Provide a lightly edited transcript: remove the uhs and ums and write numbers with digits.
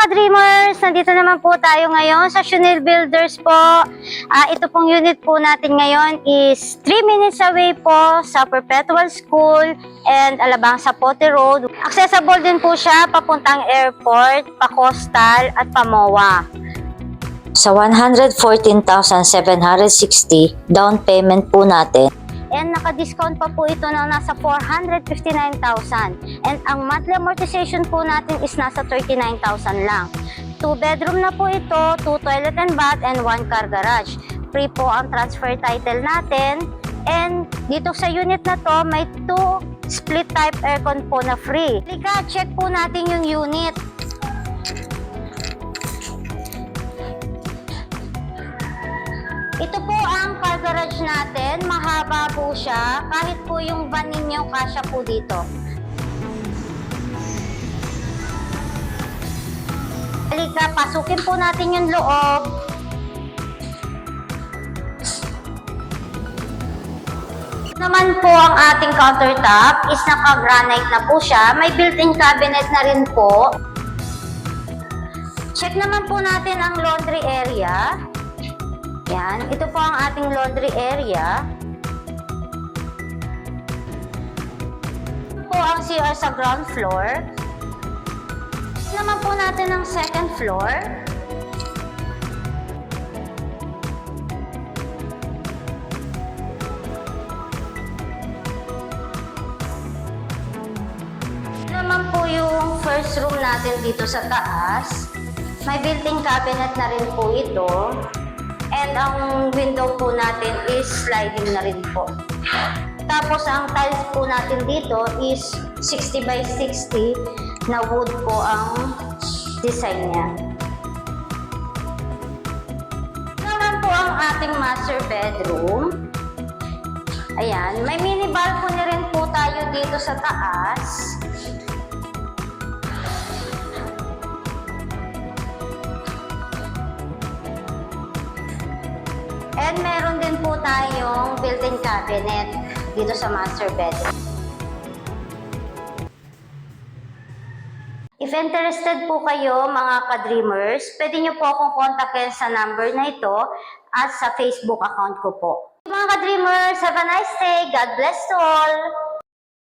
ka-dreamers! Nandito naman po tayo ngayon sa Shunil Builders po. Ito pong unit po natin ngayon is 3 minutes away po sa Perpetual School and Alabang Zapote Road. Accessible din po siya papuntang airport, pa-coastal at pa-MOA. Sa 114,760 down payment po natin. And naka-discount pa po ito na nasa 459,000. And ang monthly amortization po natin is nasa 39,000 lang. 2 bedroom na po ito, 2 toilet and bath, and 1 car garage. Free po ang transfer title natin. And dito sa unit na to, may 2 split type aircon po na free. Halika, check po natin yung unit. Ito po ang car garage natin. Mahaba po siya. Kahit po yung van ninyo, kasya po dito. Halika, pasukin po natin yung loob. Naman po ang ating countertop is naka-granite na po siya. May built-in cabinet na rin po. Check naman po natin ang laundry area. Yan, ito po ang ating laundry area. Ito po ang CR sa ground floor. Ito naman po natin ang second floor. Ito naman po yung first room natin dito sa taas. May built-in cabinet na rin po ito. And ang window po natin is sliding na rin po. Tapos ang tiles po natin dito is 60 by 60 na wood po ang design niya. Naman po ang ating master bedroom. Ayan, may mini balcony rin po tayo dito sa taas. And meron din po tayong built-in cabinet dito sa master bedroom. If interested po kayo mga ka-dreamers, pwede nyo po akong kontakin sa number na ito at sa Facebook account ko po. Mga ka-dreamers, have a nice day. God bless to all!